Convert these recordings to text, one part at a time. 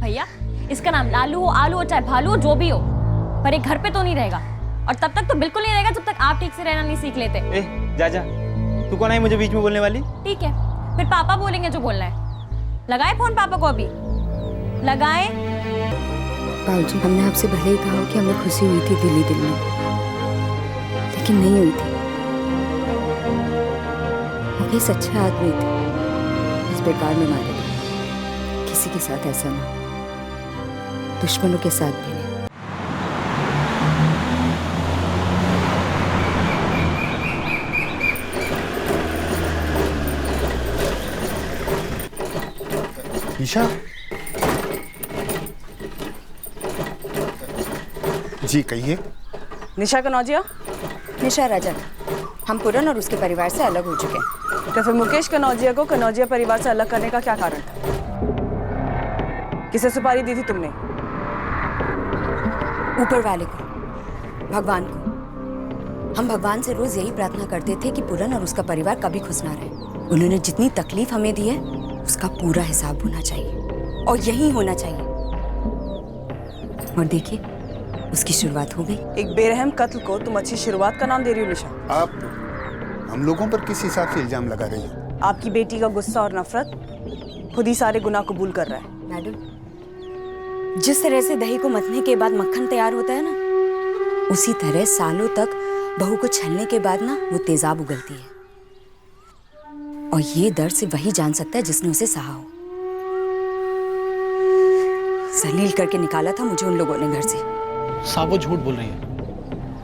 भैया इसका नाम लालू हो, आलू हो, चाहे भालू हो, जो भी हो, पर एक घर पे तो नहीं रहेगा। और तब तक तो बिल्कुल नहीं रहेगा जब तक आप ठीक से रहना नहीं सीख लेते। जा जा, तू कौन है मुझे बीच में बोलने वाली? ठीक है, फिर पापा बोलेंगे जो बोलना है। लगाए फोन पापा को अभी, लगाए। बाबूजी, हमने आपसे भले ही कहा कि हमें खुशी हुई थी दिल ही दिल में, लेकिन नहीं हुई थी। मुकेश अच्छा आदमी थे, इस बेकार में मारे गए। किसी के साथ ऐसा ना, दुश्मनों के साथ भी नहीं। निशा जी, कहिए। निशा कनौजिया? निशा राजा, हम पूरन और उसके परिवार से अलग हो चुके हैं। तो फिर मुकेश कनौजिया को कनौजिया परिवार से अलग करने का क्या कारण था? किसे सुपारी दी थी तुमने? ऊपर वाले को, भगवान को। हम भगवान से रोज यही प्रार्थना करते थे कि पूरन और उसका परिवार कभी खुश ना रहे। उन्होंने जितनी तकलीफ हमें दी है उसका पूरा हिसाब होना चाहिए, और यही होना चाहिए। और देखिए, उसकी शुरुआत हो गई। एक बेरहम कत्ल को तुम अच्छी शुरुआत का नाम दे रही हो निशा? आप हम लोगों पर किस हिसाब से इल्जाम लगा रही हो? आपकी बेटी का गुस्सा और नफरत खुद ही सारे गुनाह कबूल कर रहा है। मैडम, जिस तरह से दही को मथने के बाद मक्खन तैयार होता है ना, उसी तरह सालों तक बहू को छलने के बाद ना वो तेजाब उगलती है। और ये दर्द से वही जान सकता है जिसने उसे सहा हो। जलील करके निकाला था मुझे उन लोगों ने घर से। साहब वो झूठ बोल रही है,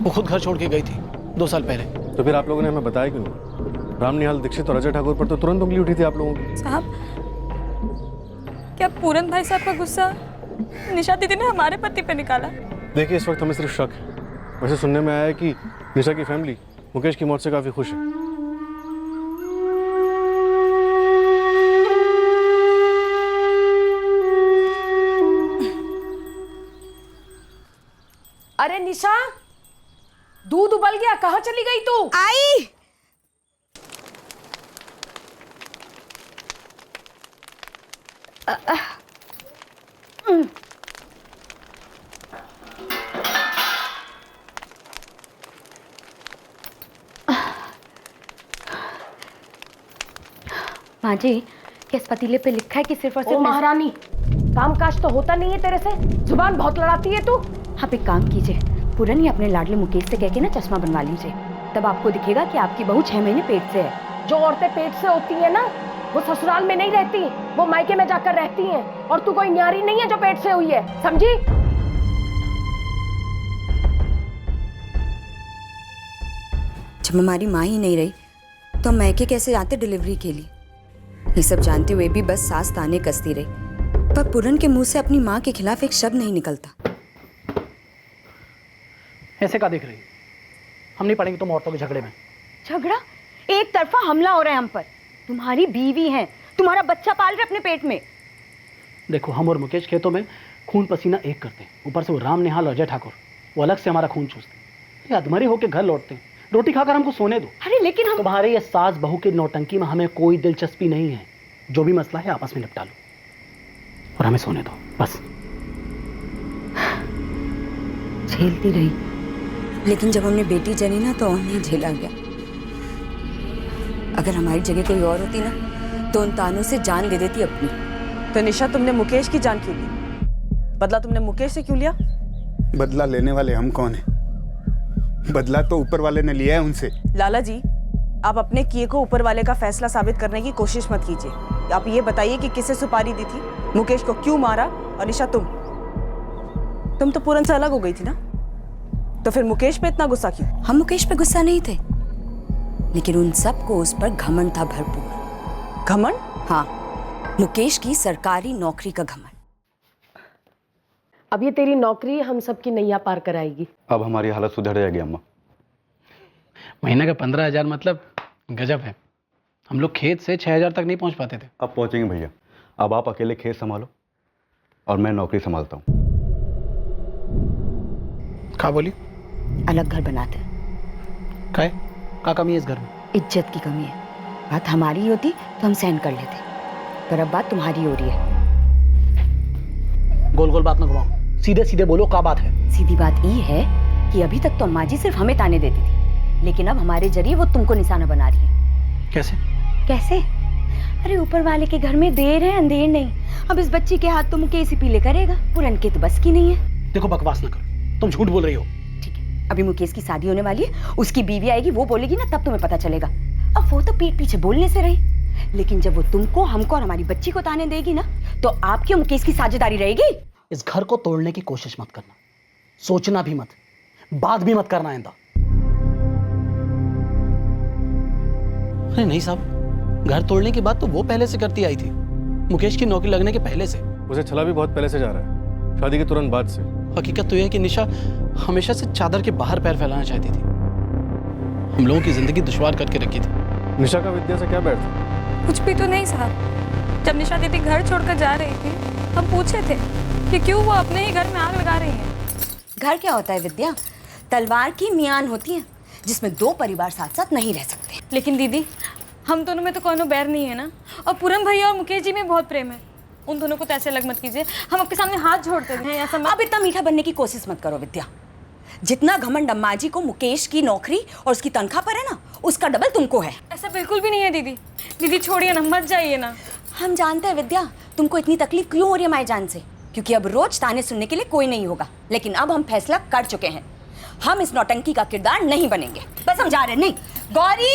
वो खुद घर छोड़ के गई थी 2 साल पहले। तो फिर आप लोगों ने हमें बताया क्यों नहीं? राम निहाल दीक्षित और अजय ठाकुर पर तो तुरंत उंगली उठी थी आप लोगों की। साहब, क्या पूरन भाई साहब का गुस्सा निशा दीदी ने हमारे पति पे निकाला? देखिए, इस वक्त हमें सिर्फ शक है। वैसे सुनने में आया है कि निशा की फैमिली मुकेश की मौत से काफी खुश है। अरे निशा, दूध उबल गया, कहाँ चली गई तू? आई। माँ जी, किस पतीले पे लिखा है कि सिर्फ और ओ सिर्फ महारानी, काम काज तो होता नहीं है तेरे से, जुबान बहुत लड़ाती है तू। आप एक काम कीजिए, पूरन ही अपने लाडले मुकेश से कह के ना चश्मा बनवा लीजिए। तब आपको दिखेगा कि आपकी बहू 6 महीने पेट से है। जो औरतें पेट से होती है ना, वो ससुराल में नहीं रहती, वो मायके में जाकर रहती हैं। और तू कोई न्यारी नहीं है जो पेट से हुई है, समझी? जब हमारी माँ ही नहीं रही तो हम मैके कैसे आते डिलीवरी के लिए? ये सब जानते हुए भी बस सास ताने कसती रही, पर पूरन के मुंह से अपनी माँ के खिलाफ एक शब्द नहीं निकलता। ऐसे का देख रही? हम नहीं पड़ेंगे तुम औरतों के झगड़े में। झगड़ा? एक तरफा हमला हो रहा है हम पर। तुम्हारी बीवी है, तुम्हारा बच्चा पाल रहे अपने पेट में। देखो, हम और मुकेश खेतों में खून पसीना एक करते हैं, ऊपर से वो राम निहाल और अजय ठाकुर वो अलग से हमारा खून चूसते हैं। अधमरे होकर घर लौटते हैं, रोटी खाकर हमको सोने दो। अरे लेकिन हम तुम्हारे ये सास बहू की नौटंकी में हमें कोई दिलचस्पी नहीं है। जो भी मसला है आपस में निपटा लो और हमें सोने दो, बस। झेलती रही, लेकिन जब हमने बेटी जनी ना तो और नहीं झेला गया। अगर हमारी जगह कोई और होती ना तो उन तानों से जान दे देती अपनी। तो निशा, तुमने मुकेश की जान क्यों ली? बदला तुमने मुकेश से क्यों लिया? बदला लेने वाले हम कौन हैं? बदला तो ऊपर वाले ने लिया है उनसे। लाला जी, आप अपने किए को ऊपर वाले का फैसला साबित करने की कोशिश मत कीजिए। आप ये बताइए कि किसे सुपारी दी थी, मुकेश को क्यों मारा? और निशा, तुम तो पूरन से अलग हो गई थी ना, तो फिर मुकेश पे इतना गुस्सा क्यों? हम मुकेश पे गुस्सा नहीं थे, लेकिन उन सबको उस पर घमंड था भरपूर। घमंड? हाँ, मुकेश की सरकारी नौकरी का घमंड। अब ये तेरी नौकरी हम सबकी नैया पार कराएगी। अब हमारी हालत सुधर जाएगी अम्मा। महीने का 15,000 मतलब गजब है। हम लोग खेत से 6,000 तक नहीं पहुंच पाते थे। अब पहुंचेंगे भैया। अब आप अकेले खेत संभालो और मैं नौकरी संभालता हूँ। क्या बोली? अलग घर बनाते। क्या कमी है इस घर में? इज्जत की कमी है। बात हमारी होती तो हम सहन कर लेते, पर अब बात तुम्हारी हो रही है। गोल गोल बात ना घुमाओ, सीधे सीधे बोलो क्या बात है। सीधी बात ये है कि अभी तक तो अम्मा जी सिर्फ हमें ताने देती थी, लेकिन अब हमारे जरिए वो तुमको निशाना बना रही है। कैसे? कैसे? अरे ऊपर वाले के घर में देर है अंधेर नहीं। अब इस बच्ची के हाथ तो मुकेश ही पीले करेगा, पूरन के तो बस की नहीं है। देखो बकवास ना करो, तुम झूठ बोल रही हो। ठीक है, अभी मुकेश की शादी होने वाली है, उसकी बीवी आएगी, वो बोलेगी ना, तब तुम्हें पता चलेगा। अब वो तो पीठ पीछे बोलने से रही, लेकिन जब वो तुमको, हमको और हमारी बच्ची को ताने देगी ना, तो आपकी और मुकेश की साझेदारी रहेगी। इस घर को तोड़ने की कोशिश मत करना, सोचना भी मत, बात भी मत करना आइंदा। अरे नहीं साहब, घर तोड़ने की बात तो वो पहले से करती आई थी, मुकेश की नौकरी लगने के पहले से। उसे छला भी बहुत पहले से जा रहा है, शादी के तुरंत बाद से। हकीकत तो यह है कि निशा हमेशा से चादर के बाहर पैर फैलाना चाहती थी, हम लोगों की जिंदगी दुश्वार करके रखी थी। निशा का विद्या से क्या बैठ था? कुछ भी तो नहीं साहब। जब निशा दीदी घर छोड़कर जा रही थी, हम पूछे थे कि क्यों वो अपने ही घर में आग लगा रही है। घर क्या होता है विद्या? तलवार की मियान होती है, जिसमें दो परिवार साथ साथ नहीं रह सकते। लेकिन दीदी, हम दोनों में तो कोनो बैर नहीं है ना, और पूरन भैया और मुकेश जी में बहुत प्रेम है। उन दोनों को तो ऐसे लग मत कीजिए, हम आपके सामने हाथ जोड़ते हैं ऐसा मत। अब इतना मीठा बनने की कोशिश मत करो विद्या। जितना घमंड अम्मा जी को मुकेश की नौकरी और उसकी तनख्वाह पर है ना, उसका डबल तुमको है। ऐसा बिल्कुल भी नहीं है दीदी। दीदी छोड़िए ना, मत जाइए ना। हम जानते हैं विद्या, तुमको इतनी तकलीफ क्यों हो रही है माई जान से, क्योंकि अब रोज ताने सुनने के लिए कोई नहीं होगा। लेकिन अब हम फैसला कर चुके हैं, हम इस नौटंकी का किरदार नहीं बनेंगे। बस हम जा रहे हैं। नहीं गौरी,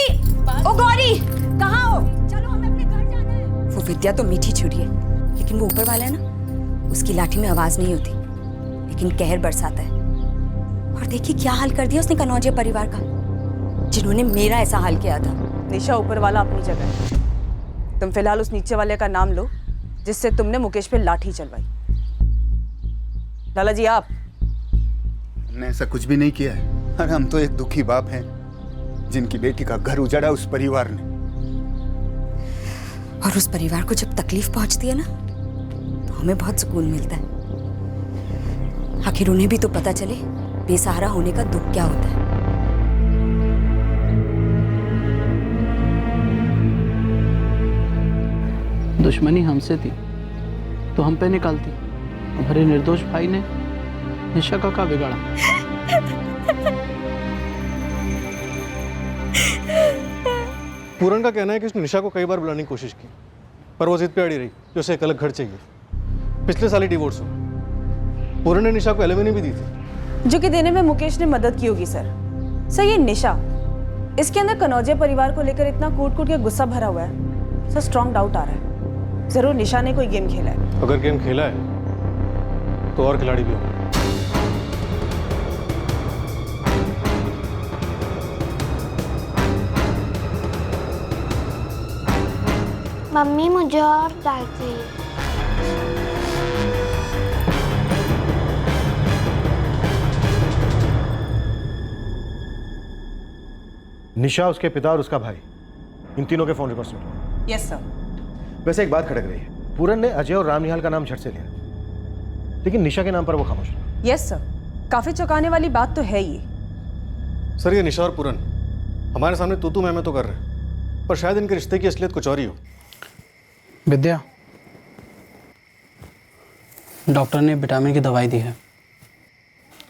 ओ गौरी, कहाँ हो? चलो, हमें अपने घर जाना है। वो विद्या तो मीठी छुरी है, लेकिन वो ऊपर वाला है ना, उसकी लाठी में आवाज नहीं होती, लेकिन कहर बरसाता है। और देखिए क्या हाल कर दिया उसने कनौजिया परिवार का, जिन्होंने मेरा ऐसा हाल किया था। निशा ऊपर वाला अपनी जगह है, तुम फिलहाल उस नीचे वाले का नाम लो जिससे तुमने मुकेश पे लाठी चलवाई। लाला जी, आप? हमने ऐसा कुछ भी नहीं किया है। अरे हम तो एक दुखी बाप हैं, जिनकी बेटी का घर उजाड़ा उस परिवार ने। और उस परिवार को जब तकलीफ पहुंचती है ना, तो हमें बहुत सुकून मिलता है। आखिर उन्हें भी तो पता चले बेसहारा होने का दुख क्या होता है। दुश्मनी हमसे थी तो हम पे निकालती, हमारे निर्दोष भाई ने निशा का क्या बिगाड़ा? पूरन का कहना है कि उसने निशा को कई बार बुलाने की कोशिश की, पर वो जिद पे अड़ी रही कि उसे एक अलग घर चाहिए। पिछले साल ही डिवोर्स हो। पूरन ने निशा को एलिमनी भी दी थी, जो कि देने में मुकेश ने मदद की होगी। सर ये निशा, इसके अंदर कनौजिया परिवार को लेकर इतना कूट कूट के गुस्सा भरा हुआ है। सर स्ट्रॉन्ग डाउट आ रहा है, जरूर निशा ने कोई गेम खेला है। अगर गेम खेला है तो और खिलाड़ी भी होंगे। मम्मी मुझे और दाल चाहिए। निशा, उसके पिता और उसका भाई, इन तीनों के फोन रिकॉर्ड्स निकले। Yes sir. वैसे एक बात खटक रही है, पूरन ने अजय और रामनिहाल का नाम झट से लिया, लेकिन निशा के नाम पर वो खामोश रहा। यस सर, काफी चौंकाने वाली बात तो है ये। सर ये निशा और पूरन हमारे सामने तू मैं तो कर रहे हैं, पर शायद इनके रिश्ते की असलियत कुछ और ही हो। विद्या, डॉक्टर ने विटामिन की दवाई दी है,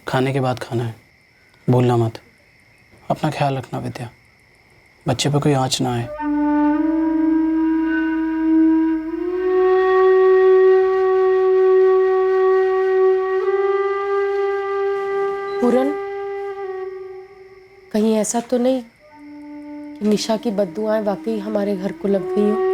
खाने के बाद खाना है, भूलना मत। अपना ख्याल रखना विद्या, बच्चे पे कोई आंच ना आए। पूरन, कहीं ऐसा तो नहीं कि निशा की बद्दुआएं वाकई हमारे घर को लग गई हो?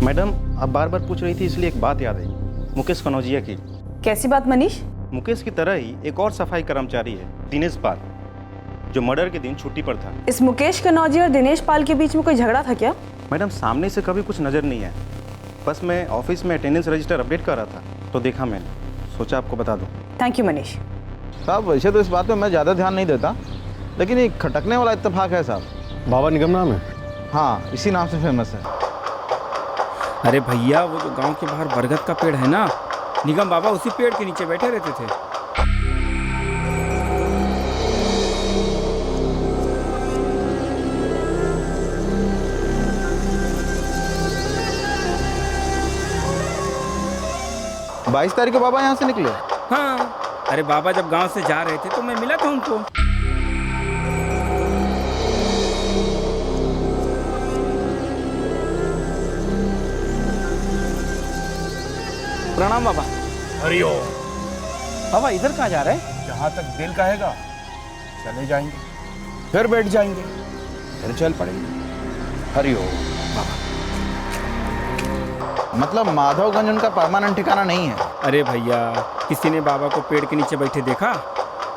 मैडम, आप बार बार पूछ रही थी इसलिए एक बात याद आई, मुकेश कनौजिया की। कैसी बात मनीष? मुकेश की तरह ही एक और सफाई कर्मचारी है, दिनेश पाल, जो मर्डर के दिन छुट्टी पर था। इस मुकेश कनौजिया और दिनेश पाल के बीच में कोई झगड़ा था क्या? मैडम, सामने से कभी कुछ नज़र नहीं है, बस मैं ऑफिस में अटेंडेंस रजिस्टर अपडेट कर रहा था तो देखा मैंने, सोचा आपको बता दूं। Thank you Manish. साहब वैसे तो इस बात पे मैं ज़्यादा ध्यान नहीं देता, लेकिन एक खटकने वाला इत्तेफाक है साहब। बाबा निगम नाम है? हाँ, इसी नाम से फेमस है। अरे भैया, वो जो गांव के बाहर बरगद का पेड़ है ना, निगम बाबा उसी पेड़ के नीचे बैठे रहते थे। बाईस तारीख को बाबा यहाँ से निकले? हाँ, अरे बाबा जब गांव से जा रहे थे तो मैं मिला था उनको। प्रणाम बाबा। हरिओम। बाबा इधर कहाँ जा रहे हैं? जहाँ तक दिल कहेगा चले जाएंगे, फिर बैठ जाएंगे, फिर चल पड़ेंगे। हरिओम। मतलब माधवगंज उनका परमानेंट ठिकाना नहीं है? अरे भैया, किसी ने बाबा को पेड़ के नीचे बैठे देखा,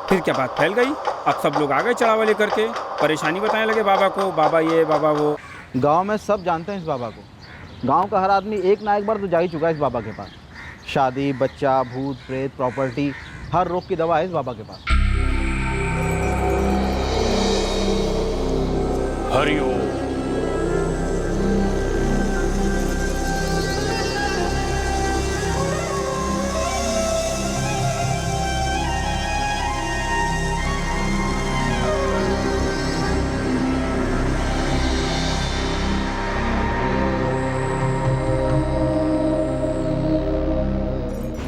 फिर क्या बात फैल गई। अब सब लोग आ गए चढ़ावा लेकर के, परेशानी बताने लगे बाबा को, बाबा ये बाबा वो। गांव में सब जानते हैं इस बाबा को। गांव का हर आदमी एक ना एक बार तो जा ही चुका है इस बाबा के पास। शादी, बच्चा, भूत प्रेत, प्रॉपर्टी, हर रोग की दवा है इस बाबा के पास। हरिओम।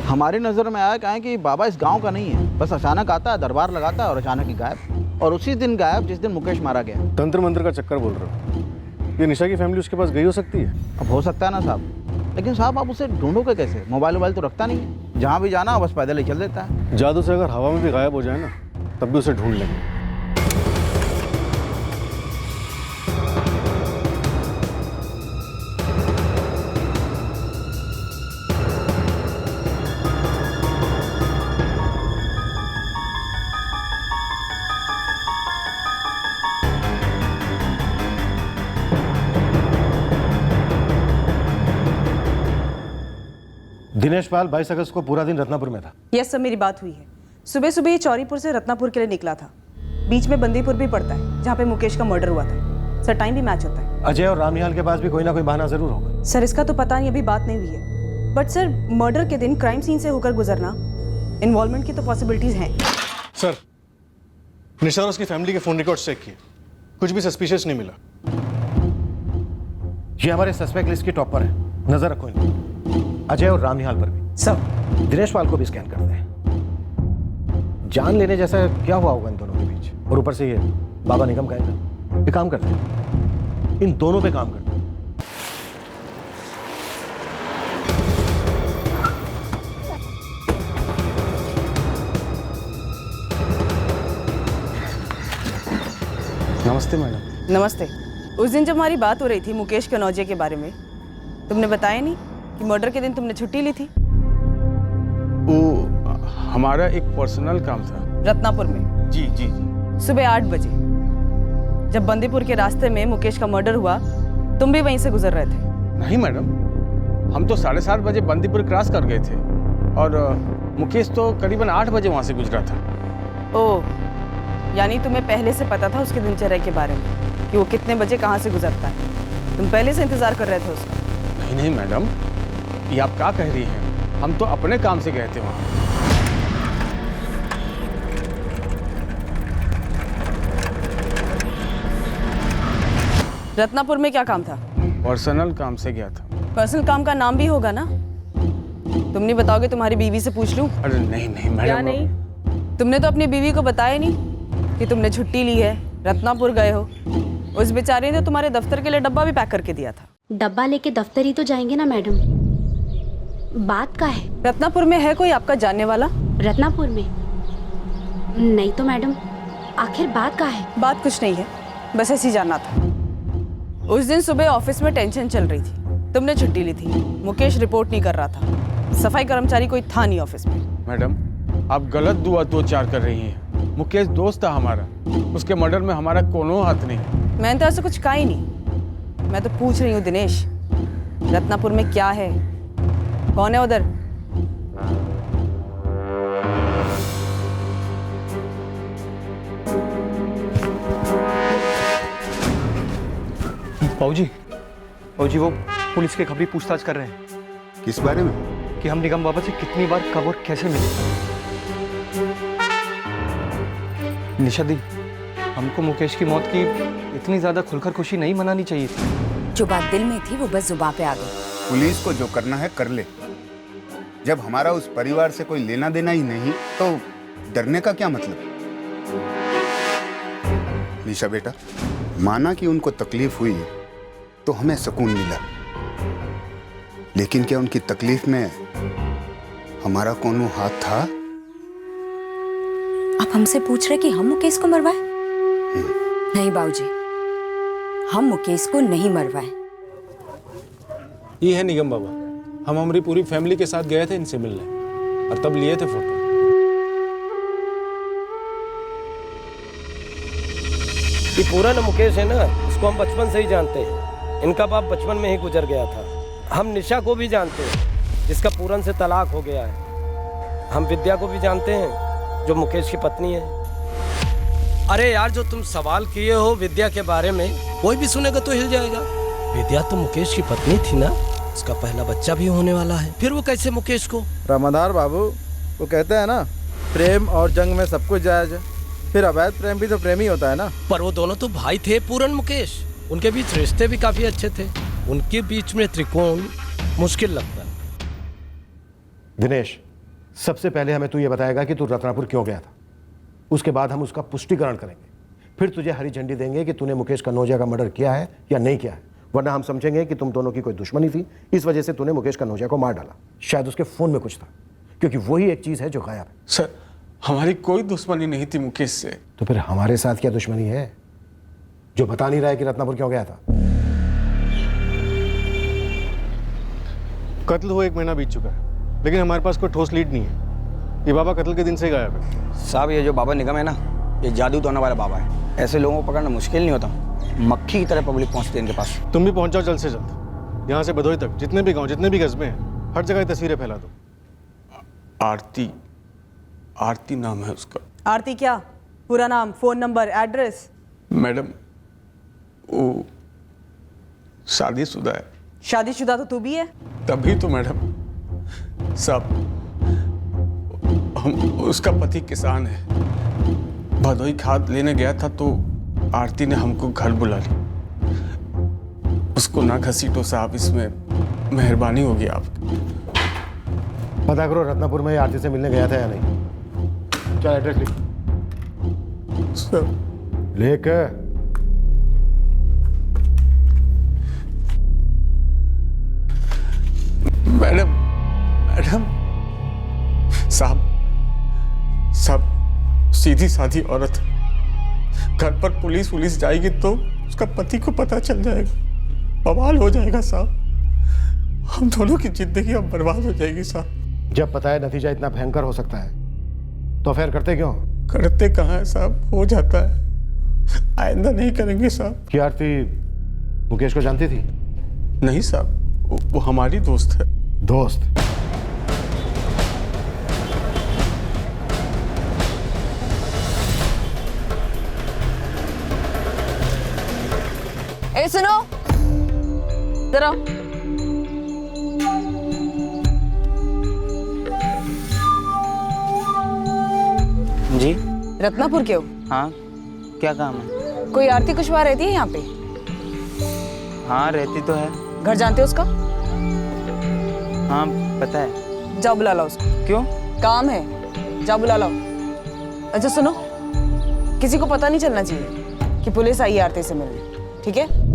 हमारी नज़र में आया कहें कि बाबा इस गांव का नहीं है, बस अचानक आता है, दरबार लगाता है और अचानक ही गायब। और उसी दिन गायब जिस दिन मुकेश मारा गया। तंत्र मंत्र का चक्कर बोल रहे हो? ये निशा की फैमिली उसके पास गई हो सकती है? अब हो सकता है ना साहब, लेकिन साहब आप उसे ढूंढोगे कैसे? मोबाइल वोबाइल तो रखता नहीं है, जहाँ भी जाना बस पैदल ही चल देता है। जादू से अगर हवा में भी गायब हो जाए ना, तब भी उसे ढूंढ लेंगे। दिनेश पाल 22 अगस्त को पूरा दिन रत्नापुर में था। यस सर, मेरी बात हुई है। सुबह सुबह ये चौरीपुर से रत्नापुर के लिए निकला था। बीच में बंदीपुर भी पड़ता है जहाँ पे मुकेश का मर्डर हुआ था। सर टाइम भी मैच होता है। अजय और रामनिहाल के पास भी कोई ना कोई बहाना जरूर होगा। सर इसका तो पता नहीं, अभी बात नहीं हुई है। बट सर मर्डर के दिन क्राइम सीन से होकर गुजरना, इन्वॉल्वमेंट की तो पॉसिबिलिटीज हैं। सर, निशा और उसकी फैमिली के फोन रिकॉर्ड चेक किए, कुछ भी सस्पिशियस नहीं मिला। ये हमारे सस्पेक्ट लिस्ट की टॉप पर है, नजर रखो इनको। अजय और रामनिहाल पर भी। सब दिनेश पाल को भी स्कैन करते हैं। जान लेने जैसा क्या हुआ होगा इन दोनों के बीच, और ऊपर से ये बाबा निगम कहेगा। ये काम करते हैं, इन दोनों पे काम करते हैं। नमस्ते मैडम। नमस्ते। उस दिन जब हमारी बात हो रही थी मुकेश कनौजिया के बारे में, तुमने बताया नहीं कि मर्डर के दिन तुमने छुट्टी ली थी? वो हमारा एक पर्सनल काम था रत्नापुर में। जी जी जी। सुबह 8 बजे जब बंदीपुर के रास्ते में मुकेश का मर्डर हुआ, तुम भी वहीं से गुजर रहे थे? नहीं मैडम, हम तो 7:30 बजे बंदीपुर क्रॉस कर गए थे और मुकेश तो करीबन 8 बजे वहाँ से गुजरा था। ओह, यानी तुम्हें पहले से पता था उसके दिनचर्या के बारे में कि वो कितने बजे कहाँ से गुजरता है। तुम पहले से इंतजार कर रहे थे उसका? नहीं नहीं मैडम, ये आप क्या कह रही हैं? हम तो अपने काम से गए थे वहाँ। रत्नापुर में क्या काम था? पर्सनल काम से गया था। पर्सनल काम का नाम भी होगा ना? तुम नहीं बताओगे? तुम्हारी बीवी से पूछ लूं? अरे नहीं नहीं मैडम। क्या नहीं? तुमने तो अपनी बीवी को बताया नहीं कि तुमने छुट्टी ली है, रत्नापुर गए हो। उस बेचारे ने तो तुम्हारे दफ्तर के लिए डब्बा भी पैक करके दिया था। डब्बा लेके दफ्तर ही तो जाएंगे ना मैडम। बात का है? रत्नापुर में है कोई आपका जानने वाला? रत्नापुर में? नहीं तो मैडम, आखिर बात का है? बात कुछ नहीं है, बस ऐसे ही जानना था। उस दिन सुबह ऑफिस में टेंशन चल रही थी, तुमने छुट्टी ली थी। मुकेश रिपोर्ट नहीं कर रहा था, सफाई कर्मचारी कोई था नहीं ऑफिस में। मैडम, आप गलत दो चार कर रही हैं। मुकेश दोस्त था हमारा, उसके मर्डर में हमारा कोनो हाथ नहीं। मैंने तो ऐसा कुछ कहा ही नहीं। मैं तो पूछ रही हूँ दिनेश, रत्नापुर में क्या है? कौन है उधर? पाऊजी वो पुलिस के खबरी पूछताछ कर रहे हैं। किस बारे में? कि हम निगम बाबा से कितनी बार, कब और कैसे मिले। निशा दी, हमको मुकेश की मौत की इतनी ज्यादा खुलकर खुशी नहीं मनानी चाहिए थी। जो बात दिल में थी वो बस जुबान पे आ गई। पुलिस को जो करना है कर ले। जब हमारा उस परिवार से कोई लेना देना ही नहीं तो डरने का क्या मतलब? निशा बेटा, माना कि उनको तकलीफ हुई तो हमें सुकून मिला, लेकिन क्या उनकी तकलीफ में हमारा कौन हाथ था? आप हमसे पूछ रहे कि हम मुकेश को मरवाए? नहीं बाबूजी, हम मुकेश को नहीं मरवाए। ये है निगम बाबा, हम हमारी पूरी फैमिली के साथ गए थे इनसे मिलने और तब लिए थे फोटो। ये पूरा ना मुकेश है ना, इसको हम बचपन से ही जानते हैं। इनका बाप बचपन में ही गुजर गया था। हम निशा को भी जानते हैं, जिसका पूरन से तलाक हो गया है। हम विद्या को भी जानते हैं, जो मुकेश की पत्नी है। अरे यार, जो तुम सवाल किए हो विद्या के बारे में, कोई भी सुनेगा तो हिल जाएगा। विद्या तो मुकेश की पत्नी थी ना, उसका पहला बच्चा भी होने वाला है, फिर वो कैसे मुकेश को? रामाधार बाबू, वो कहते हैं ना, प्रेम और जंग में सब कुछ जायज है, फिर अवैध प्रेम भी तो प्रेम ही होता है ना। पर वो दोनों तो भाई थे, पूरन मुकेश। उनके बीच रिश्ते भी काफी अच्छे थे। उनके बीच में त्रिकोण मुश्किल लगता है। दिनेश, सबसे पहले हमें तू ये बताएगा कि तू रत्नापुर क्यों गया था। उसके बाद हम उसका पुष्टिकरण करेंगे, फिर तुझे हरी झंडी देंगे कि तूने मुकेश कनौजिया का मर्डर किया है या नहीं किया है। वरना हम समझेंगे कि तुम दोनों की कोई दुश्मनी थी, इस वजह से तूने मुकेश कनौजिया को मार डाला। शायद उसके फोन में कुछ था, क्योंकि वही एक चीज है जो गायब है। सर, हमारी कोई दुश्मनी नहीं थी मुकेश से। तो फिर हमारे साथ क्या दुश्मनी है जो बता नहीं रहा है कि रत्नापुर क्यों गया था? कत्ल हुए 1 महीना बीत चुका है, लेकिन हमारे पास कोई ठोस लीड नहीं है। ये बाबा कत्ल के दिन से गायब है। साहब, ये जो बाबा निगम है ना, ये जादू टोने वाला बाबा है। ऐसे लोगों को पकड़ना मुश्किल नहीं होता, मक्खी की तरह पब्लिक पहुंचती है इनके पास। तुम भी पहुंच जाओ जल्द से जल्द। यहाँ से भदोही तक जितने भी गांव, जितने भी कस्बे हैं, हर जगह तस्वीरें फैला दो। आरती नाम है उसका। आरती क्या? पूरा नाम, फोन नंबर, एड्रेस? मैडम, वो शादीशुदा है। शादीशुदा तो तू भी है। तभी तो मैडम साहब, उसका पति किसान है। भदोही खाद लेने गया था तो आरती ने हमको घर बुला ली। उसको ना घसीटो साहब, इसमें मेहरबानी होगी आपकी। पता करो रत्नापुर में आरती से मिलने गया था या नहीं। चल एड्रेस लिख। सर, लिख। मैडम साहब, सीधी साधी औरत। घर पर पुलिस जाएगी तो उसका पति को पता चल जाएगा, बवाल हो जाएगा साहब। हम दोनों की जिंदगी अब बर्बाद हो जाएगी साहब। जब पता है नतीजा इतना भयंकर हो सकता है तो फिर करते क्यों? करते कहाँ है साहब, हो जाता है, आइंदा नहीं करेंगे साहब। क्या आरती मुकेश को जानती थी? नहीं साहब, वो हमारी दोस्त है। दोस्त? ए सुनो जरा, जी रत्नापुर के हो? हाँ, क्या काम है? कोई आरती कुशवाहा रहती है यहाँ पे? हाँ, रहती तो है। घर जानते हो उसका? हाँ, पता है। जाओ बुला लाओ उसको। क्यों? काम है, जाओ बुला लाओ। अच्छा सुनो, किसी को पता नहीं चलना चाहिए कि पुलिस आई है आरती से मिलने, ठीक है?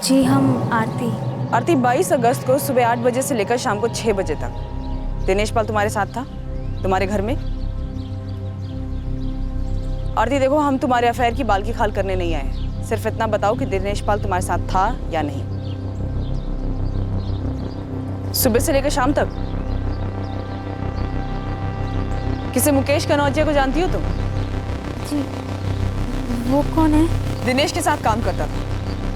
जी, हम आरती। आरती, 22 अगस्त को सुबह 8 बजे से लेकर शाम को 6 बजे तक दिनेश पाल तुम्हारे साथ था, तुम्हारे घर में? आरती देखो, हम तुम्हारे अफेयर की बाल की खाल करने नहीं आए, सिर्फ इतना बताओ कि दिनेश पाल तुम्हारे साथ था या नहीं, सुबह से लेकर शाम तक। किसी मुकेश कनौजिया को जानती हो तुम? जी, वो कौन है? दिनेश के साथ काम करता था,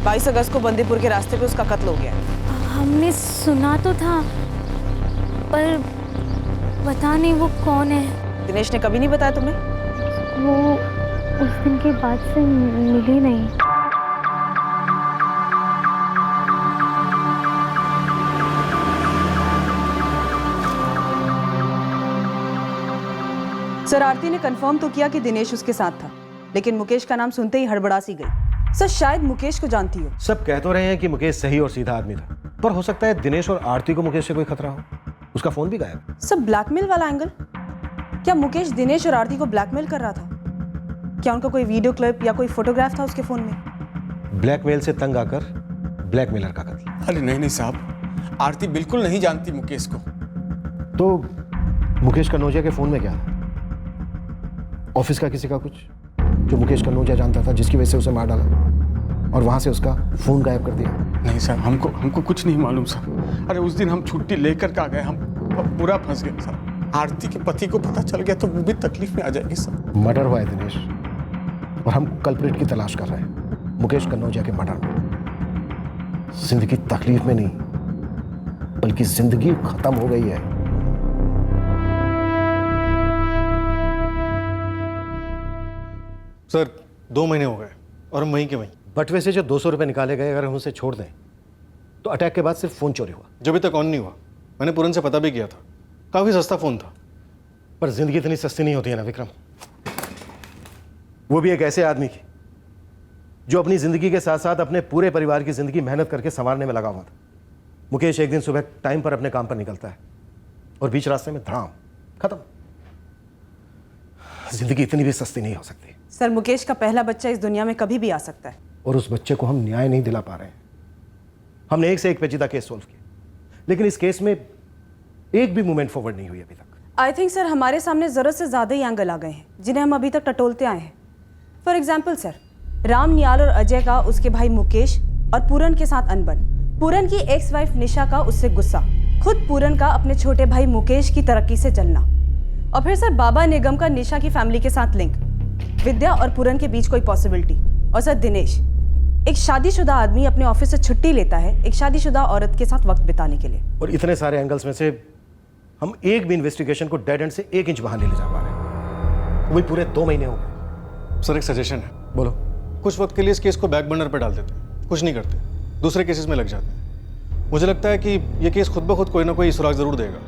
22 अगस्त को बंदीपुर के रास्ते पे उसका कत्ल हो गया है। हमने सुना तो था, पर पता नहीं वो कौन है। दिनेश ने कभी नहीं बताया तुम्हें? वो उस दिन के बाद से मिली नहीं। सर, आरती ने कंफर्म तो किया कि दिनेश उसके साथ था, लेकिन मुकेश का नाम सुनते ही हड़बड़ा सी गई। सर, शायद मुकेश को जानती हो। सब कह तो रहे हैं कि मुकेश सही और सीधा आदमी था, पर हो सकता है दिनेश और आरती को मुकेश से कोई खतरा हो। उसका फोन भी गायब। सर, ब्लैकमेल वाला एंगल? क्या मुकेश दिनेश और आरती को ब्लैकमेल कर रहा था? क्या उनका कोई वीडियो क्लिप या कोई फोटोग्राफ था उसके फोन में? ब्लैकमेल से तंग आकर ब्लैकमेलर का कत्ल। अरे नहीं साहब, आरती बिल्कुल नहीं जानती मुकेश को। तो मुकेश कनौजिया के फोन में क्या था? ऑफिस का किसी का कुछ, जो मुकेश कनौजिया जानता था, जिसकी वजह से उसे मार डाला और वहां से उसका फोन गायब कर दिया। नहीं साहब, हमको कुछ नहीं मालूम साहब। अरे उस दिन हम छुट्टी लेकर के आ गए, हम पूरा फंस गए साहब। आरती के पति को पता चल गया तो वो भी तकलीफ में आ जाएगी साहब। मर्डर हुआ है दिनेश, और हम कल्प्रिट की तलाश कर रहे हैं मुकेश कनौजिया के मर्डर में। जिंदगी तकलीफ में नहीं, बल्कि जिंदगी खत्म हो गई है। सर 2 महीने हो गए और हम वहीं के वहीं। बटवे से जो 200 रुपए निकाले गए, अगर हम उसे छोड़ दें तो अटैक के बाद सिर्फ फोन चोरी हुआ, जो अभी तक ऑन नहीं हुआ। मैंने पूरन से पता भी किया था, काफी सस्ता फोन था। पर जिंदगी इतनी सस्ती नहीं होती है ना विक्रम, वो भी एक ऐसे आदमी की जो अपनी जिंदगी के साथ साथ अपने पूरे परिवार की जिंदगी मेहनत करके संवारने में लगा हुआ था। मुकेश एक दिन सुबह टाइम पर अपने काम पर निकलता है और बीच रास्ते में धड़ाम, खत्म। जिंदगी इतनी भी सस्ती नहीं हो सकती। सर, मुकेश का पहला बच्चा इस दुनिया में कभी भी आ सकता है, और उस बच्चे को हम न्याय नहीं दिला पा रहे हैं। हमने एक से एक पेचीदा केस सोल्व किया, लेकिन इस केस में एक भी मूवमेंट फॉरवर्ड नहीं हुई अभी तक। आई थिंक सर, हमारे सामने जरूरत से ज्यादा ही एंगल आ गए हैं जिन्हें हम अभी तक टटोलते आए हैं। For example sir, Ram, Niall और अजय का उसके भाई मुकेश और पूरन के साथ अनबन, पूरन की एक्स वाइफ निशा का उससे गुस्सा, खुद पूरन का अपने छोटे भाई मुकेश की तरक्की से जलना, और फिर सर बाबा निगम का निशा की फैमिली के साथ लिंक, विद्या और पूरन के बीच कोई पॉसिबिलिटी, और सर दिनेश, एक शादीशुदा आदमी अपने ऑफिस से छुट्टी लेता है एक शादीशुदा औरत के साथ वक्त बिताने के लिए। और इतने सारे एंगल्स में से हम एक भी इन्वेस्टिगेशन को डेड एंड से 1 इंच बाहर नहीं ले जा पा रहे। वही पूरे 2 महीने हो गए। सर एक सजेशन है। बोलो। कुछ वक्त के लिए इस केस को बैक बर्नर पर डाल देते हैं, कुछ नहीं करते, दूसरे केसेस में लग जाते हैं। मुझे लगता है कि ये केस खुद ब खुद कोई ना कोई सुराग जरूर देगा।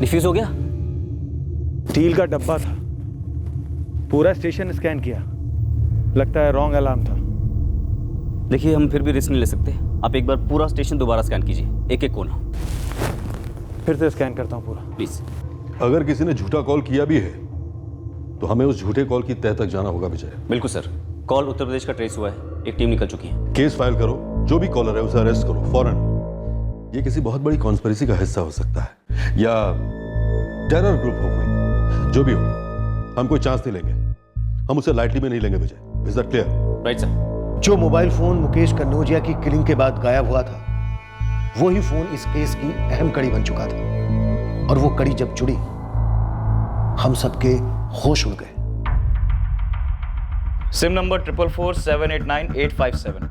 डिफ्यूज हो गया? स्टील का डब्बा था, पूरा स्टेशन स्कैन किया, लगता है रॉन्ग अलार्म था। देखिए, हम फिर भी रिस्क नहीं ले सकते। आप एक बार पूरा स्टेशन दोबारा स्कैन कीजिए, एक एक कोना। फिर से स्कैन करता हूँ पूरा, प्लीज। अगर किसी ने झूठा कॉल किया भी है तो हमें उस झूठे कॉल की तह तक जाना होगा विजय। बिल्कुल सर, कॉल उत्तर प्रदेश का ट्रेस हुआ है, एक टीम निकल चुकी है। केस फाइल करो, जो भी कॉलर है उसे अरेस्ट करो फौरन। ये किसी बहुत बड़ी कॉन्स्पिरेसी का हिस्सा हो सकता है या टेरर ग्रुप हो कोई, जो भी हो, हम कोई चांस नहीं लेंगे, हम उसे लाइटली में नहीं लेंगे Vijay. Is that clear? Right sir. जो मोबाइल फोन मुकेश कनौजिया की किलिंग के बाद गायब हुआ था, वही फोन इस केस की अहम कड़ी बन चुका था, और वो कड़ी जब जुड़ी, हम सबके होश उड़ गए। SIM number 444789857।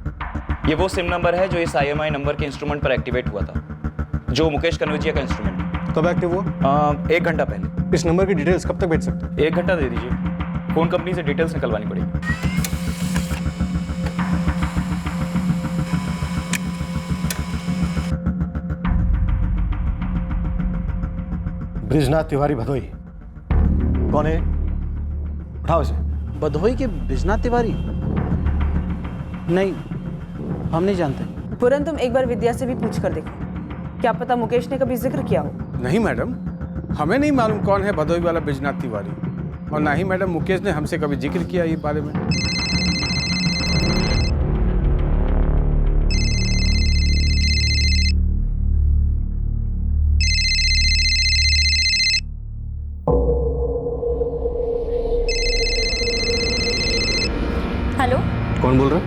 ये वो सिम नंबर है जो इस IMI नंबर के इंस्ट्रूमेंट पर एक्टिवेट हुआ था, जो मुकेश कनौजिया का इंस्ट्रूमेंट। कब एक्टिव हुआ? 1 घंटा पहले। इस नंबर की डिटेल्स कब तक भेज सकते हैं? 1 घंटा दे दीजिए, फोन कंपनी से डिटेल्स निकलवानी पड़ेगी। ब्रिजनाथ तिवारी भदोई कौन है? उठाओ इसे। भदोई के ब्रिजनाथ तिवारी? नहीं, हम नहीं जानते। पूरन, तुम एक बार विद्या से भी पूछ कर देखो, क्या पता मुकेश ने कभी जिक्र किया हो। नहीं मैडम, हमें नहीं मालूम कौन है भदोई वाला ब्रिजनाथ तिवारी, और ना ही मैडम मुकेश ने हमसे कभी जिक्र किया ये बारे में। हेलो, कौन बोल रहा है?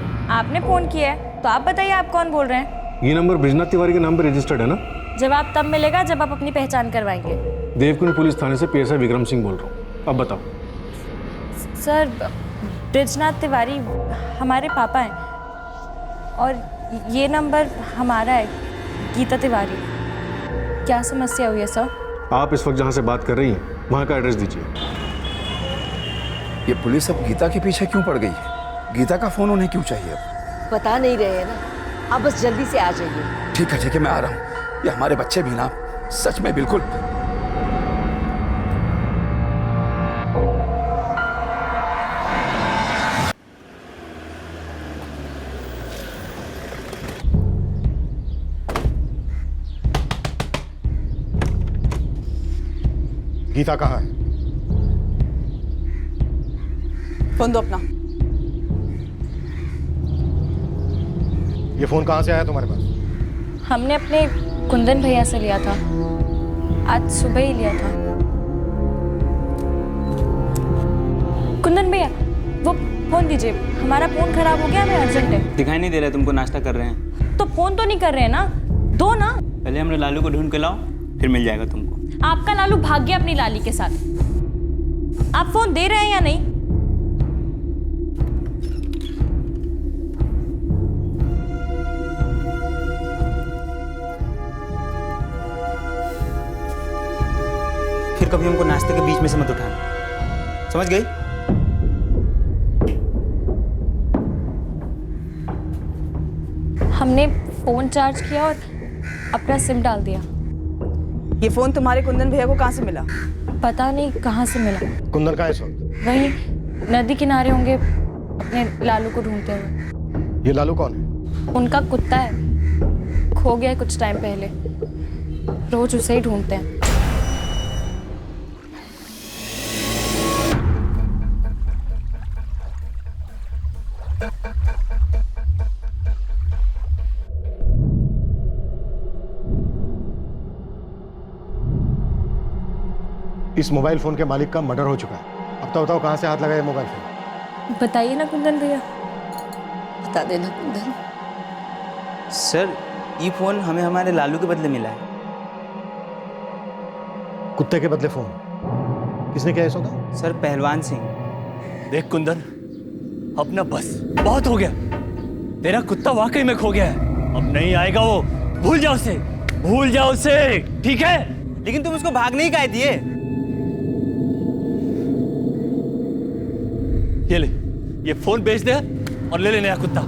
आपने फ़ोन किया है तो आप बताइए आप कौन बोल रहे हैं। ये नंबर ब्रिजनाथ तिवारी के नाम पर रजिस्टर्ड है ना? जवाब तब मिलेगा जब आप अपनी पहचान करवाएंगे। देवकुंज पुलिस थाने से PSI विक्रम सिंह बोल रहा हूँ, अब बताओ। सर, ब्रिजनाथ तिवारी हमारे पापा हैं और ये नंबर हमारा है, गीता तिवारी। क्या समस्या हुई है सर? आप इस वक्त जहाँ से बात कर रही हैं वहाँ का एड्रेस दीजिए। ये पुलिस अब गीता के पीछे क्यों पड़ गई है? गीता का फोन उन्हें क्यों चाहिए अब? बता नहीं रहे हैं ना, आप बस जल्दी से आ जाइए। ठीक है मैं आ रहा हूँ। ये हमारे बच्चे भी ना सच में बिल्कुल। गीता कहाँ है? फोन दो अपना। ये फोन कहाँ से आया तुम्हारे पास? हमने अपने कुंदन भैया से लिया था, आज सुबह ही लिया था। कुंदन भैया वो फोन दीजिए, हमारा फोन खराब हो गया, हमें अर्जेंट है। दिखाई नहीं दे रहा है तुमको, नाश्ता कर रहे हैं तो फोन तो नहीं कर रहे हैं ना, दो ना। पहले हमने लालू को ढूंढ के लाओ, फिर मिल जाएगा तुमको। आपका लालू भाग गया अपनी लाली के साथ। आप फोन दे रहे हैं या नहीं? फिर कभी हमको नाश्ते के बीच में से मत उठाना, समझ गई? हमने फोन चार्ज किया और अपना सिम डाल दिया। ये फोन तुम्हारे कुंदन भैया को कहाँ से मिला? पता नहीं कहाँ से मिला। कुंदन कहाँ है इस वक्त? वहीं नदी किनारे होंगे अपने लालू को ढूंढते हुए। ये लालू कौन है? उनका कुत्ता है, खो गया कुछ टाइम पहले, रोज उसे ही ढूंढते हैं। इस मोबाइल फोन के मालिक का मर्डर हो चुका है। अब तो बताओ कहाँ से हाथ लगा ये मोबाइल फोन? बताइए ना कुंदन भैया। बता देना कुंदन। सर, ये फोन हमें हमारे लालू के बदले मिला है। कुत्ते के बदले फोन? किसने किया ये सौदा? सर, पहलवान सिंह। देख कुंदन, अपना बस बहुत हो गया। तेरा कुत्ता वाकई में खो गया है, अब नहीं आएगा वो। भूल जाओ उसे, भूल जाओ उसे, ठीक है? लेकिन तुम उसको भागने ही कहे दिए। ये ले, ये फोन बेच दे और ले ले नया कुत्ता।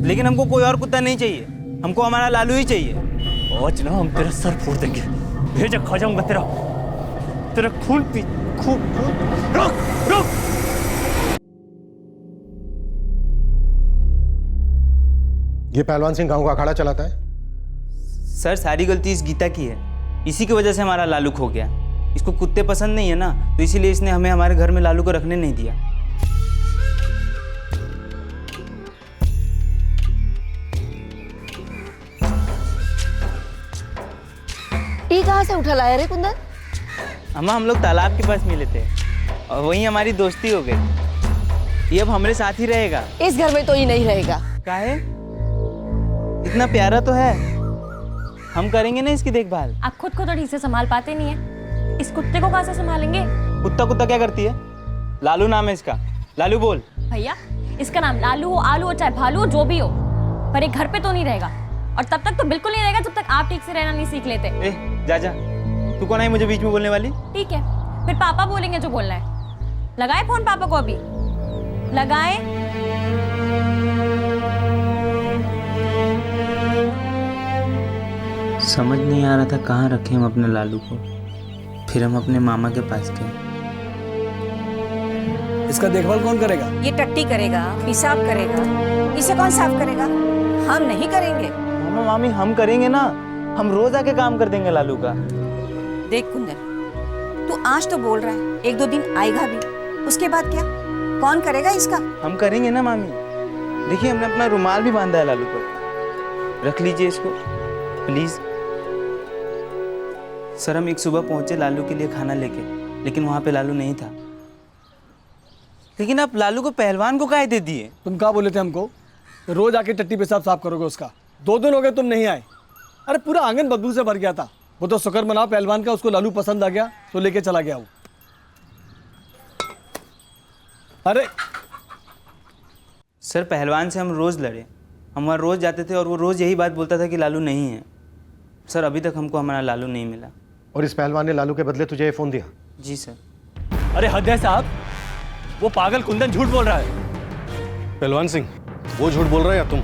लेकिन हमको कोई और कुत्ता नहीं चाहिए, हमको हमारा लालू ही चाहिए। आज ना हम तेरा सर फोड़ देंगे, भेजा खा जाऊंगा तेरा खून पी खून। रुक रुक। ये पहलवान सिंह गांव का अखाड़ा चलाता है? सर, सारी गलती इस गीता की है, इसी की वजह से हमारा लालू खो गया। इसको कुत्ते पसंद नहीं है ना, तो इसीलिए इसने हमें हमारे घर में लालू को रखने नहीं दिया। ये कहाँ से उठा लाया रे कुंदन? हम लोग तालाब के पास मिले थे और वहीं हमारी दोस्ती हो गई। ये अब हमारे साथ ही रहेगा। इस घर में तो ये नहीं रहेगा। काहे? इतना प्यारा तो है, हम करेंगे ना इसकी देखभाल। आप खुद को तो ठीक से संभाल पाते नहीं है, इस कुत्ते को कहाँ से संभालेंगे? कुत्ता क्या करती है? लालू नाम है इसका। लालू बोल। भैया, इसका नाम लालू हो, आलू हो, चाहे भालू हो, जो भी हो, पर एक घर पे तो नहीं रहेगा। और तब तक तो बिल्कुल नहीं रहेगा जब तक आप ठीक से रहना नहीं सीख लेते। जा तू कौन है मुझे बीच में बोलने वाली? ठीक है, फिर पापा बोलेंगे जो बोलना है। लगाए फोन पापा को, अभी लगाए। समझ नहीं आ रहा था कहाँ रखे हम अपने लालू को। फिर हम अपने मामा के पास गए। इसका देखभाल कौन करेगा? ये टट्टी करेगा, पेशाब करेगा, इसे कौन साफ करेगा? हम नहीं करेंगे। मामा मामी हम करेंगे ना, हम रोज आके काम कर देंगे लालू का। देख कुंदन, तू आज तो बोल रहा है, एक दो दिन आएगा भी, उसके बाद क्या? कौन करेगा इसका? हम करेंगे ना मामी। देखिए, हमने अपना रुमाल भी बांधा है लालू पर, रख लीजिए इसको प्लीज। सर, हम एक सुबह पहुंचे लालू के लिए खाना लेके, लेकिन वहां पे लालू नहीं था। लेकिन आप लालू को पहलवान को काहे दे दिए? तुम क्या बोले थे हमको? रोज आके टट्टी पेशाब साफ करोगे उसका। 2 दिन हो गए तुम नहीं आए। अरे पूरा आंगन बदबू से भर गया था। वो तो शुक्र मनाओ पहलवान का, उसको लालू पसंद आ गया तो लेके चला गया वो। अरे सर पहलवान से हम रोज़ लड़े, हम वहाँ रोज़ जाते थे और वो रोज़ यही बात बोलता था कि लालू नहीं है। सर अभी तक हमको हमारा लालू नहीं मिला। और इस पहलवान ने लालू के बदले तुझे ये फ़ोन दिया? जी सर। अरे हद है साहब, वो पागल कुंदन झूठ बोल रहा है। पहलवान सिंह, वो झूठ बोल रहा है या तुम?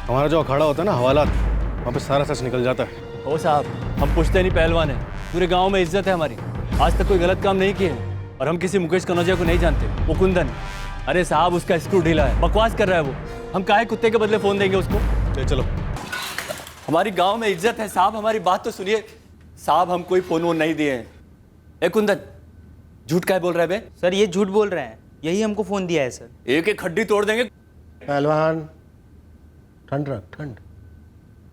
हमारा जो अखाड़ा होता है ना हवालात, वहाँ पे सारा सच निकल जाता है। ओ साहब, हम पूछते नहीं पहलवान है, पूरे गांव में इज्जत है हमारी। आज तक कोई गलत काम नहीं किए और हम किसी मुकेश कनौजिया को नहीं जानते। वो कुंदन, अरे साहब उसका स्क्रू ढीला है, बकवास कर रहा है वो। हम काहे कुत्ते के बदले फोन देंगे उसको? चलो, हमारी गांव में इज्जत है साहब, हमारी बात तो सुनिए साहब। हम कोई फोन वोन नहीं दिए हैं। ए कुंदन, झूठ काहे बोल रहा है बे? सर ये झूठ बोल रहा है, यही हमको फ़ोन दिया है सर। एक एक हड्डी तोड़ देंगे। पहलवान ठंड रख, ठंड।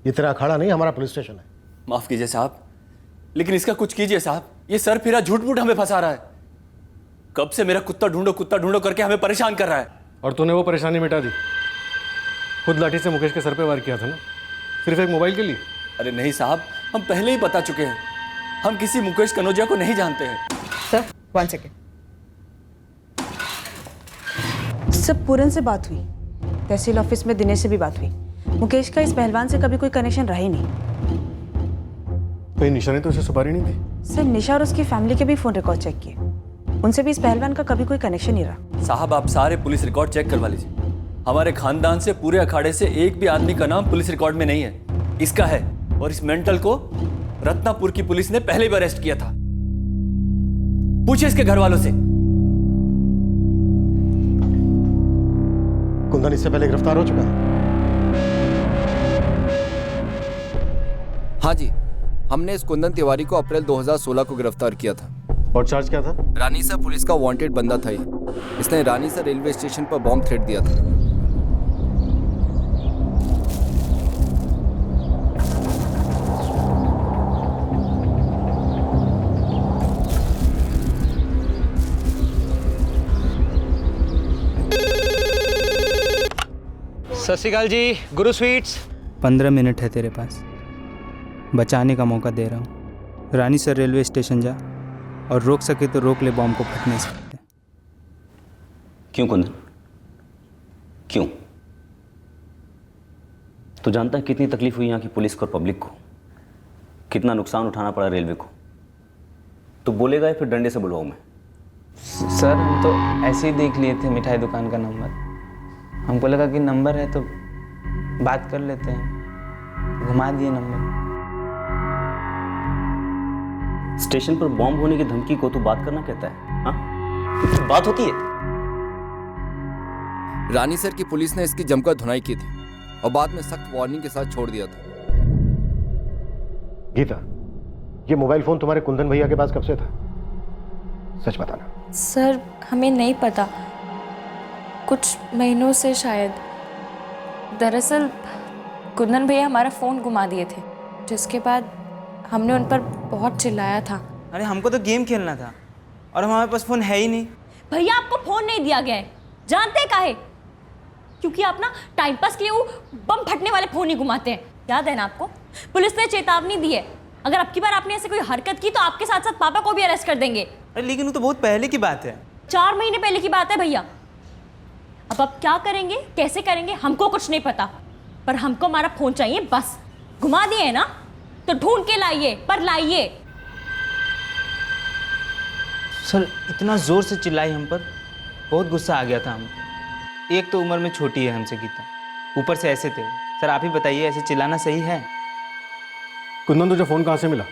ये तेरा अखाड़ा नहीं, हमारा पुलिस स्टेशन है। माफ कीजिए साहब, लेकिन इसका कुछ कीजिए साहब। ये सर फिरा झूठ मूठ हमें फंसा रहा है। कब से मेरा कुत्ता ढूंढो करके हमें परेशान कर रहा है। और तूने वो परेशानी मिटा दी, खुद लाठी से मुकेश के सर पे वार किया था ना, सिर्फ एक मोबाइल के लिए। अरे नहीं साहब, हम पहले ही बता चुके हैं, हम किसी मुकेश कनौजिया को नहीं जानते हैं। Sir 1 second. सब पूरन से बात हुई, तहसील ऑफिस में दिनेश से भी बात हुई। मुकेश का इस पहलवान से कभी कोई कनेक्शन रहा ही नहीं। कहीं निशा ने तो उसे सुपारी नहीं दी? सर निशा और उसकी फैमिली के भी फोन रिकॉर्ड चेक किए, उनसे भी इस पहलवान का कभी कोई कनेक्शन नहीं रहा। साहब आप सारे पुलिस रिकॉर्ड चेक करवा लीजिए। हमारे खानदान से, पूरे अखाड़े से एक भी आदमी का नाम पुलिस रिकॉर्ड में नहीं है। इसका है, और इस मेंटल को रत्नापुर की पुलिस ने पहले भी अरेस्ट किया था। पूछिए इसके घर वालों से। कुंदन इससे पहले गिरफ्तार हो चुका है? हाँ जी, हमने इस कुंदन तिवारी को अप्रैल 2016 को गिरफ्तार किया था। और चार्ज क्या था? रानीसा पुलिस का वांटेड बंदा था ये। इसने रानीसा रेलवे स्टेशन पर बॉम्ब थ्रेट दिया था। सत श्री अकाल जी, गुरु स्वीट्स। 15 मिनट है तेरे पास, बचाने का मौका दे रहा हूँ। रानी सर रेलवे स्टेशन जा और रोक सके तो रोक ले बॉम्ब को फटने से। क्यों कुंदन, क्यों? तू जानता है कितनी तकलीफ हुई यहाँ की पुलिस को और पब्लिक को, कितना नुकसान उठाना पड़ा रेलवे को। तो बोलेगा या फिर डंडे से बुलवाऊँ मैं? सर हम तो ऐसे ही देख लिए थे मिठाई दुकान का नंबर, हमको लगा कि नंबर है तो बात कर लेते हैं, घुमा दिए नंबर। स्टेशन पर बॉम्ब होने की धमकी को तू बात करना कहता है? हाँ, बात होती है? रानी सर की पुलिस ने इसकी जमकर धुनाई की थी और बाद में सख्त वार्निंग के साथ छोड़ दिया था। गीता, ये मोबाइल फोन तुम्हारे कुंदन भैया के पास कब से था? सच बताना। सर हमें नहीं पता, कुछ महीनों से शायद। दरअसल कुंदन भैया हमारा फ़ोन घुमा दिए थे, जिसके बाद हमने उन पर बहुत चिल्लाया था। अरे हमको तो गेम खेलना था और हमारे पास फ़ोन है ही नहीं। भैया आपको फ़ोन नहीं दिया गया है, जानते हैं काहे? क्योंकि आप ना टाइम पास के लिए वो बम फटने वाले फ़ोन ही घुमाते हैं। याद है ना आपको? पुलिस ने चेतावनी दी है, अगर अब की बार आपने ऐसे कोई हरकत की तो आपके साथ साथ पापा को भी अरेस्ट कर देंगे। अरे लेकिन वो तो बहुत पहले की बात है। 4 महीने पहले की बात है भैया। अब आप क्या करेंगे, कैसे करेंगे, हमको कुछ नहीं पता, पर हमको हमारा फ़ोन चाहिए बस। घुमा दिए है ना तो ढूंढ के लाइए, पर लाइए। सर इतना ज़ोर से चिल्लाई हम पर, बहुत गुस्सा आ गया था हम। एक तो उम्र में छोटी है हमसे गीता, ऊपर से ऐसे थे। सर आप ही बताइए, ऐसे चिल्लाना सही है? कुंदन तुझे फ़ोन कहाँ से मिला?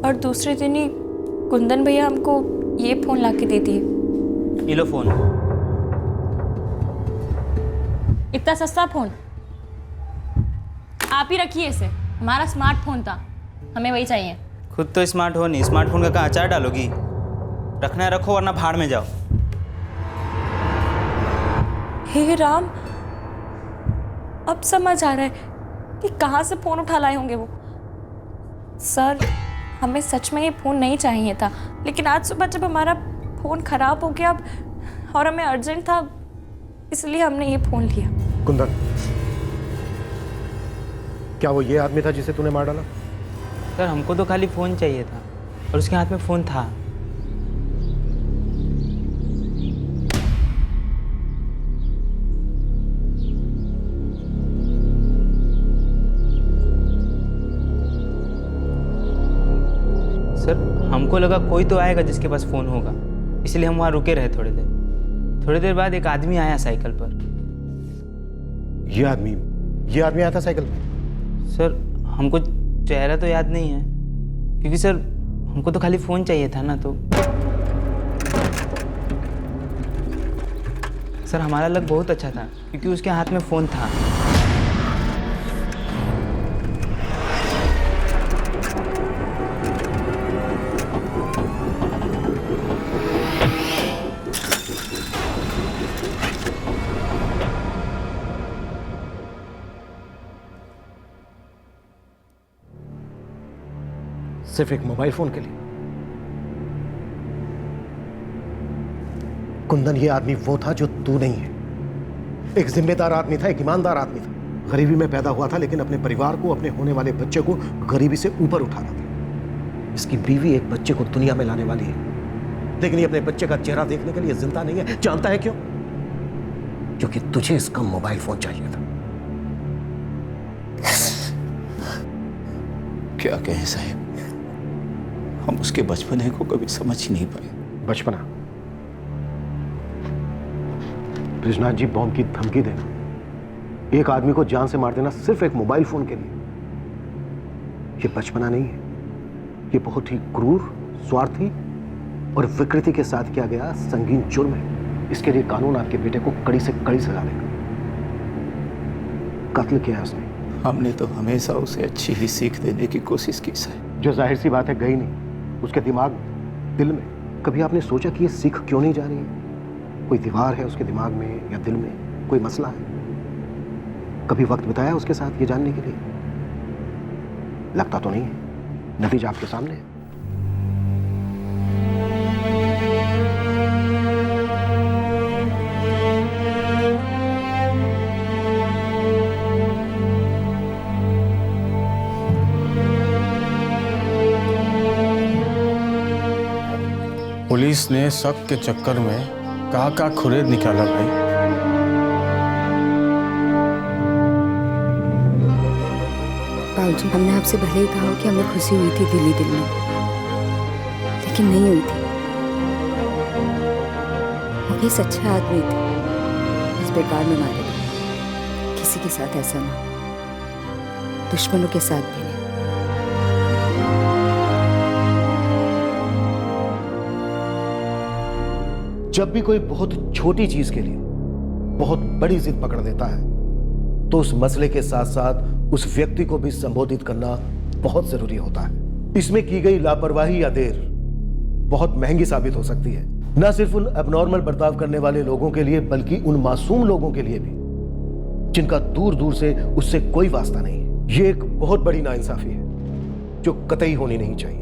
और दूसरे दिन ही कुंदन भैया हमको ये फ़ोन ला के दे दिए। ये लो फ़ोन। इतना सस्ता फ़ोन आप ही रखिए इसे, हमारा स्मार्टफोन था, हमें वही चाहिए। खुद तो स्मार्ट हो नहीं, स्मार्टफोन का कहाँ अचार डालोगी? रखना है रखो वरना भाड़ में जाओ। हे राम, अब समझ आ रहा है कि कहाँ से फ़ोन उठा लाए होंगे वो। सर हमें सच में ये फ़ोन नहीं चाहिए था, लेकिन आज सुबह जब हमारा फ़ोन ख़राब हो गया और हमें अर्जेंट था, इसलिए हमने ये फ़ोन लिया। कुंदन, क्या वो ये आदमी था जिसे तूने मार डाला? सर हमको तो खाली फ़ोन चाहिए था और उसके हाथ में फ़ोन था। सर हमको लगा कोई तो आएगा जिसके पास फ़ोन होगा, इसलिए हम वहाँ रुके रहे थोड़ी देर। थोड़ी देर बाद एक आदमी आया साइकिल पर। ये आदमी आया था साइकिल पर? सर हमको चेहरा तो याद नहीं है, क्योंकि सर हमको तो खाली फ़ोन चाहिए था ना। तो सर हमारा लक बहुत अच्छा था क्योंकि उसके हाथ में फ़ोन था। सिर्फ एक मोबाइल फोन के लिए? कुंदन, ये आदमी वो था जो तू नहीं है। एक जिम्मेदार आदमी था, एक ईमानदार आदमी था। गरीबी में पैदा हुआ था लेकिन अपने परिवार को, अपने होने वाले बच्चे को गरीबी से ऊपर उठा रहा था। इसकी बीवी एक बच्चे को दुनिया में लाने वाली है, लेकिन ये अपने बच्चे का चेहरा देखने के लिए जिंदा नहीं है। जानता है क्यों? क्योंकि तुझे इसका मोबाइल फोन चाहिए था। क्या कहें साहब, हम उसके बचपने को कभी समझ ही नहीं पाए। बचपना? ब्रिजनाथ जी, बॉम्ब की धमकी देना, एक आदमी को जान से मार देना सिर्फ एक मोबाइल फोन के लिए, ये बचपना नहीं है। ये बहुत ही क्रूर, स्वार्थी और विकृति के साथ किया गया संगीन जुर्म है। इसके लिए कानून आपके बेटे को कड़ी से कड़ी सजा देगा। कत्ल किया है उसने। हमने तो हमेशा उसे अच्छी ही सीख देने की कोशिश की साहब। जो जाहिर सी बात है गई नहीं उसके दिमाग, दिल में। कभी आपने सोचा कि ये सीख क्यों नहीं जा रही है? कोई दीवार है उसके दिमाग में या दिल में? कोई मसला है? कभी वक्त बिताया उसके साथ ये जानने के लिए? लगता तो नहीं है। नतीजा आपके सामने है। पुलिस ने शक के चक्कर में का खुरेद निकाला भाई। बाबूजी, हमने आपसे भले ही कहा हो कि हमें खुशी हुई थी दिल ही दिल में, लेकिन नहीं हुई थी। मुकेश अच्छा आदमी थे, इस बेकार में मारे गए। किसी के साथ ऐसा ना, दुश्मनों के साथ भी नहीं। जब भी कोई बहुत छोटी चीज के लिए बहुत बड़ी जिद पकड़ लेता है तो उस मसले के साथ साथ उस व्यक्ति को भी संबोधित करना बहुत जरूरी होता है। इसमें की गई लापरवाही या देर बहुत महंगी साबित हो सकती है, न सिर्फ उन एबनॉर्मल बर्ताव करने वाले लोगों के लिए बल्कि उन मासूम लोगों के लिए भी जिनका दूर दूर से उससे कोई वास्ता नहीं है। ये एक बहुत बड़ी नाइंसाफी है जो कतई होनी नहीं चाहिए।